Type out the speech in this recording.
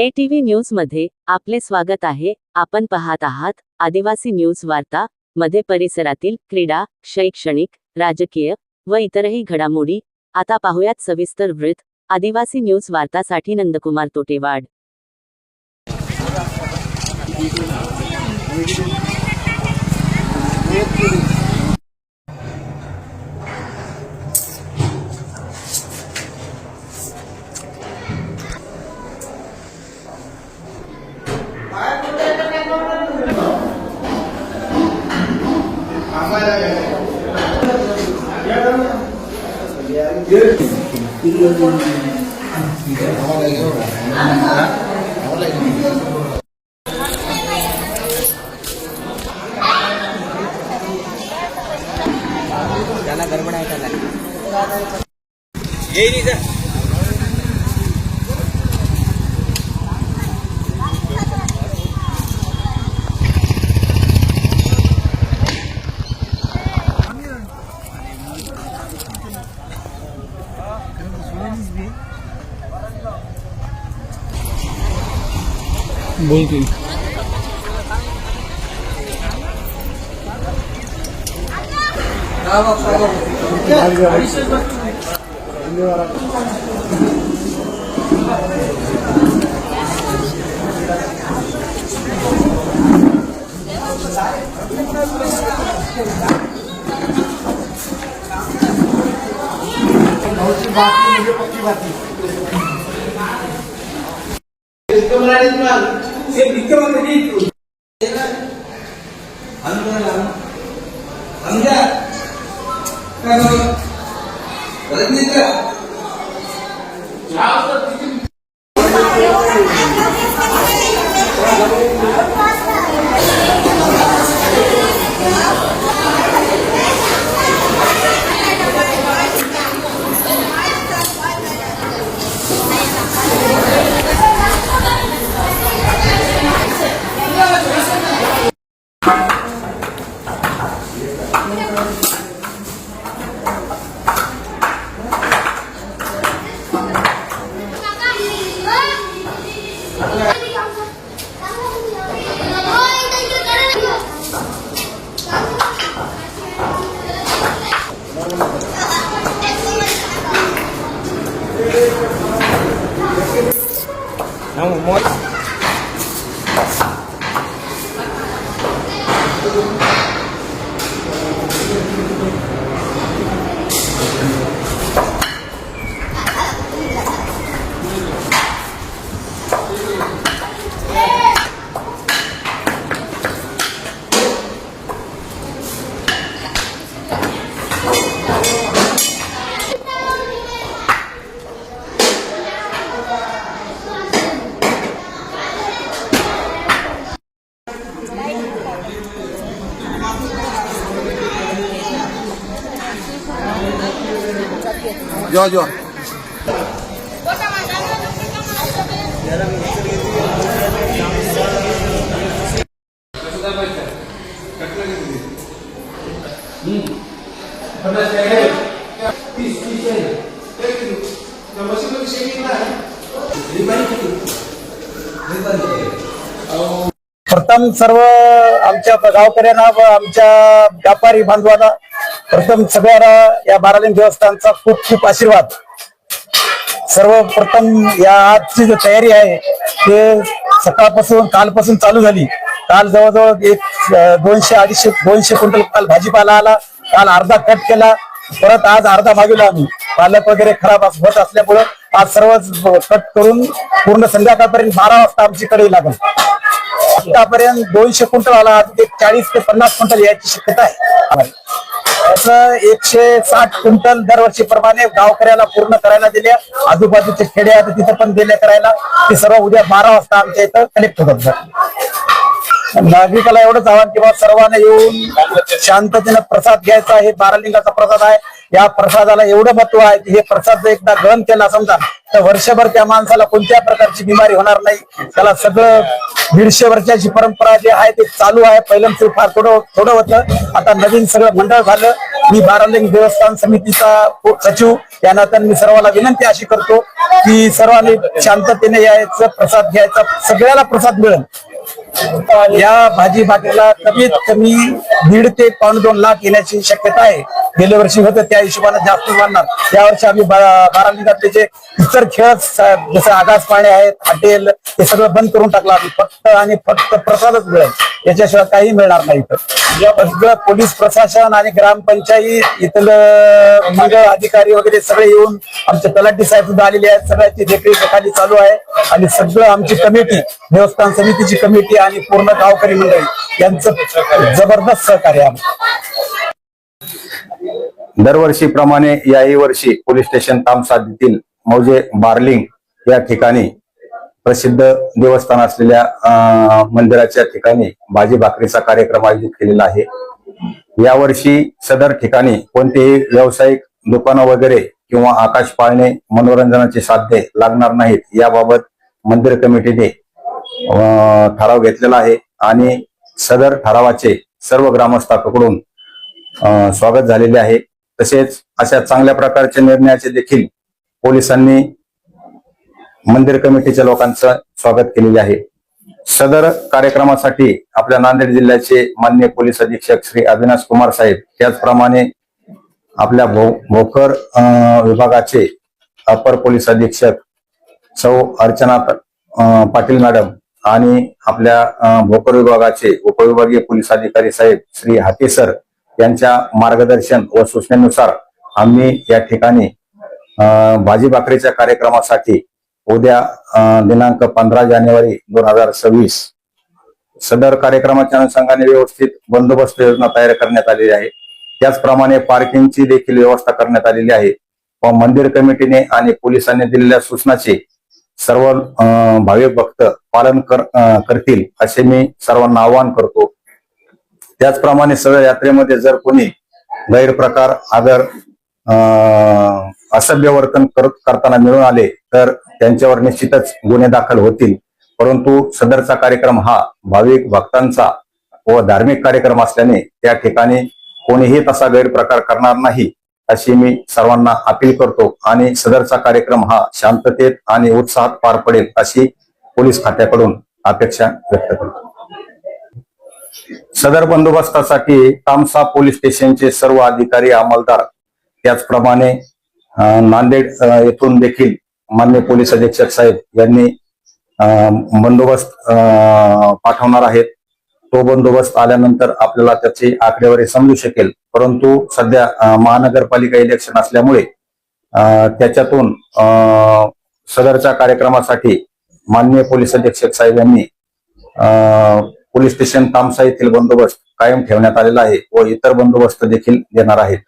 ATV news मध्ये आपले स्वागत आहे। आपण पाहत आहात आदिवासी न्यूज वार्ता मध्ये परिसरातील क्रीडा, शैक्षणिक, राजकीय व इतरही घडामोडी। आता पाहूयात सविस्तर वृत्त। आदिवासी न्यूज वार्तासाठी नंदकुमार तोटेवाड। त्याला गडबड आहे त्याला बोल की जो प्रथम सर्व आमच्या गावकऱ्यांना व आमच्या व्यापारी बांधवांना प्रथम सगळ्यांना या बारालिंग देवस्थानचा खूप खूप आशीर्वाद। सर्वप्रथम या आजची जी तयारी आहे ते सकाळपासून कालपासून चालू झाली। काल जवळजवळ 200-250 क्विंटल काल भाजीपाला आला। काल अर्धा कट केला, परत आज अर्धा मागवला आम्ही। पालक वगैरे खराब होत असल्यामुळे आज सर्व कट करून पूर्ण संध्याकाळपर्यंत 12 वाजता आमची कढई लागेल। आतापर्यंत 200 क्विंटल आला, 40 ते 50 क्विंटल याची शक्यता आहे। असं 160 क्विंटल दरवर्षीप्रमाणे गावकऱ्याला पूर्ण करायला दिल्या। आजूबाजूचे खेडे आहेत तिथे पण दिले करायला। ते सर्व उद्या 12 वाजता आमच्या इथं कलेक्ट होतात। नागरिकाला एवढंच आवाहन किंवा सर्वांना येऊन शांततेने प्रसाद घ्यायचा आहे। बारालिंगाचा प्रसाद आहे। या प्रसादाला एवढं महत्व आहे की हे प्रसाद एकदा ग्रहण केला समजा तर वर्षभर त्या माणसाला कोणत्या प्रकारची बिमारी होणार नाही। त्याला सगळं 150 वर्षाची परंपरा जी आहे ते चालू आहे। पहिल्यांदा फार थोडं होतं, आता नवीन सगळं मंडळ झालं मी बारालिंग देवस्थान समितीचा सचिव या नात्याने मी सर्वांना विनंती अशी करतो की सर्वांनी शांततेने यायचं, प्रसाद घ्यायचा, सगळ्याला प्रसाद मिळेल. या भाजी भाकरीला कमीत कमी 1.5 ते 2.5 लाख येण्याची शक्यता आहे. गेल्या वर्षी होतं त्या हिशोबाने जास्त वाढणार. यावर्षी आम्ही बारालिंगातले जे इतर खेळ जसं आगास पाणी आहेत, हॉटेल, हे सगळं बंद करून टाकलं. आम्ही फक्त आणि फक्त प्रसादच मिळेल, याच्याशिवाय काही मिळणार नाही. सगळं पोलीस प्रशासन आणि ग्रामपंचायत इथलं मंडळ अधिकारी वगैरे सगळे येऊन, आमचे तलाठी साहेब सुद्धा आलेले आहेत. सगळ्याची देखरेखीखाली चालू आहे आणि सगळं आमची कमिटी, देवस्थान समितीची कमिटी आणि पूर्ण गावकरी मंडळी यांचं जबरदस्त सहकार्य आहे. दरवर्षीप्रमाणे याही वर्षी पोलीस स्टेशन तामसाद मौजे बार्लिंग या ठिकाणी प्रसिद्ध देवस्थान असलेल्या मंदिराच्या ठिकाणी भाजी भाकरीचा कार्यक्रम आयोजित केलेला आहे. यावर्षी सदर ठिकाणी कोणतेही व्यावसायिक दुकानं वगैरे किंवा आकाश पाळणे, मनोरंजनाचे साधने लागणार नाहीत, याबाबत मंदिर कमिटीने ठराव घेतलेला आहे आणि सदर ठरावाचे सर्व ग्रामस्थांकडून स्वागत झालेले आहे. तसेच अशा चांगल्या प्रकारच्या निर्णयाचे देखील पोलिसांनी मंदिर कमिटीच्या लोकांचं स्वागत केलेले आहे. सदर कार्यक्रमासाठी आपल्या नांदेड जिल्ह्याचे माननीय पोलीस अधीक्षक श्री अविनाश कुमार साहेब, त्याचप्रमाणे आपल्या भोकर विभागाचे अपर पोलीस अधीक्षक सौ अर्चना पाटील मॅडम आणि आपल्या भोकर विभागाचे उपविभागीय पोलीस अधिकारी साहेब श्री हाके सर यांच्या मार्गदर्शन व सूचनेनुसार आम्ही या ठिकाणी भाजी भाकरीच्या कार्यक्रमासाठी उद्या दिनांक 15 जानेवारी 2026 सदर कार्यक्रमाच्या अनुषंगाने व्यवस्थित बंदोबस्त योजना तयार करण्यात आलेली आहे. त्याचप्रमाणे पार्किंगची देखील व्यवस्था करण्यात आलेली आहे व मंदिर कमिटीने आणि पोलिसांनी दिलेल्या सूचनाचे सर्व भाविक भक्त पालन करतील असे मी सर्वांना आवाहन करतो. त्याचप्रमाणे सदर यात्रेमध्ये जर कोणी गैरप्रकार अगर असभ्य वर्तन करताना मिळून आले तर त्यांच्यावर निश्चितच गुन्हे दाखल होतील. परंतु सदरचा कार्यक्रम हा भाविक भक्तांचा व धार्मिक कार्यक्रम असल्याने त्या ठिकाणी कोणीही तसा गैरप्रकार करणार नाही अशी मी सर्वांना अपील करतो आणि सदरचा कार्यक्रम हा शांततेत आणि उत्साहात पार पडेल अशी पोलीस खात्याकडून अपेक्षा व्यक्त करतो. सदर बंदोबस्तासाठी तामसा पोलीस स्टेशनचे सर्व अधिकारी, अंमलदार, त्याचप्रमाणे नांदेड येथून देखील माननीय पोलीस अधीक्षक साहेब यांनी बंदोबस्त पाठवणार आहेत. तो बंदोबस्त आल्यानंतर आपल्याला त्याची आकडेवारी समजू शकेल. परंतु सध्या महानगरपालिका इलेक्शन असल्यामुळे त्याच्यातून सदरच्या कार्यक्रमासाठी माननीय पोलीस अधीक्षक साहेब यांनी पोलीस स्टेशन तामसा येथील बंदोबस्त कायम ठेवण्यात आलेला आहे व इतर बंदोबस्त देखील देणार आहेत.